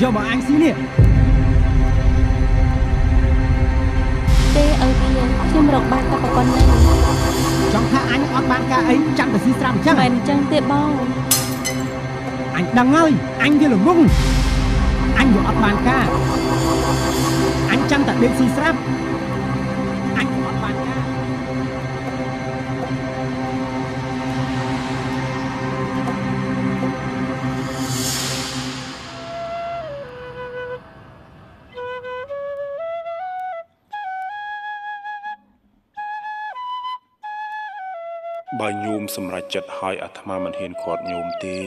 យកមកអញស៊ីនេះទេឪវាខ្ញុំរកបានតែប៉ុណ្ណឹងចង់ថាអញអត់បានការអីចាំតែស៊ីស្រាប់អញ្ចឹងមិនអញ្ចឹងទេបងអញដឹងហើយអញវាល្ងងអញវាអត់បានការអញចាំតែដេកស៊ីស្រាប់អញអត់បានការបើញោមសម្រេចចិត្តឲ្យអាត្មាមិនហ៊ានខាត់ញោមទេ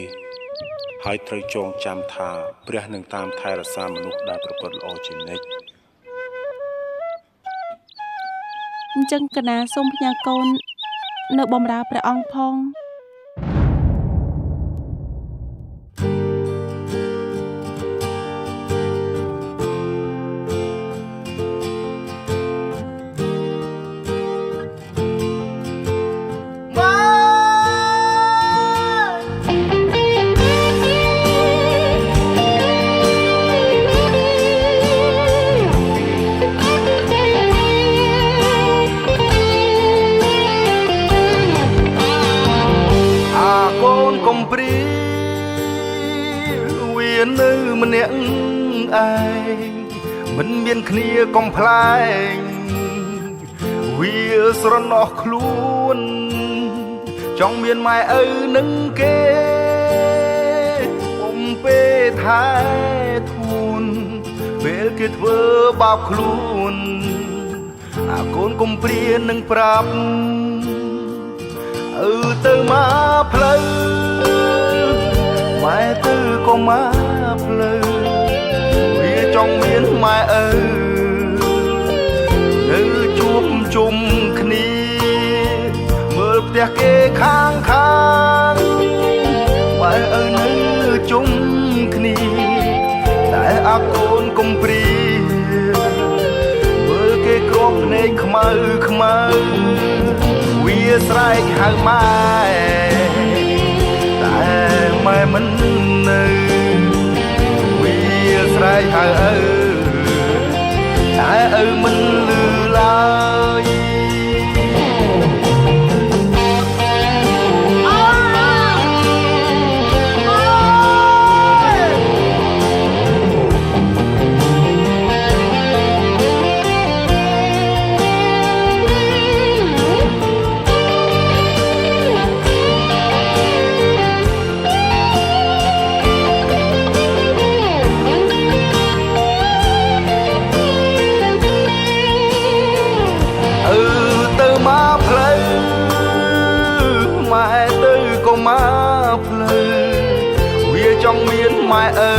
ហើយត្រូវចងចាំថាព្រះនឹងតាមថែរក្សាមនុស្សដែលប្រព្រឹត្តល្អជានិច្ចអញ្ចឹងកណាសូមផ្ញើកូននៅបម្រើព្រះអង្គផងនៅម្នាក់ឯងមិនមានគ្នាកំប្លែងវាស្រណោះខ្លួនចង់មានម៉ែឪនឹងគេអ៊ំពេថែធួនពេលគេធ្វើបាបខ្លួនអាកូនកុំព្រានឹងប្រាប់ទៅមកផ្លូវម៉ែទៅក៏មកផ្លូវវាចង់មានម៉ែឪនៅជួបជុំគ្នាមើលផ្ទះគេខាងម៉ែឪនៅជុំគ្នាតែអាកូនកំព្រាមើលគេគ្រាប់ភ្នែកខ្មៅវាស្រែកហៅម៉ែតែម៉ែមិននៅវាស្រែកហៅឪតែឪមិនលឺឡើយចង់មានម៉ែឪ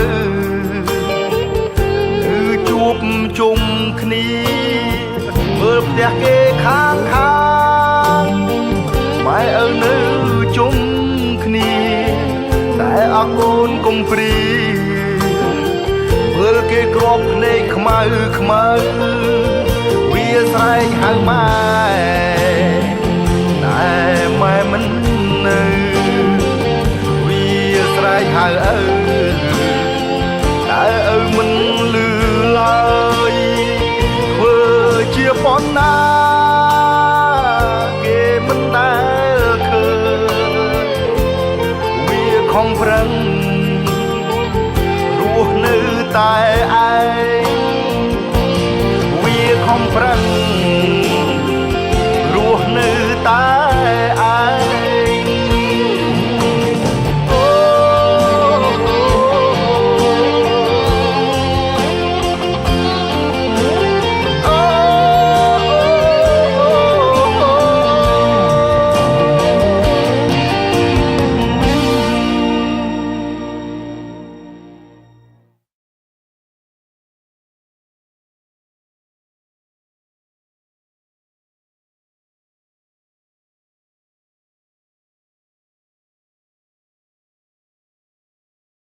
គឺជួបជុំគ្នាមើលផ្ទះគេខាងម៉ែឪនៅជុំគ្នាតែអាកូនកុំព្រាមើលគេគ្រាប់ភ្នែកខ្មៅវាស្រែកហៅម៉ែតែម៉ែមិននៅស្រែកហៅឪតែឪមិនលឺឡើយធ្វើជាប៉ុណ្ណាគេមិនដែលឃើញវាខំប្រឹងរស់នៅតែឯ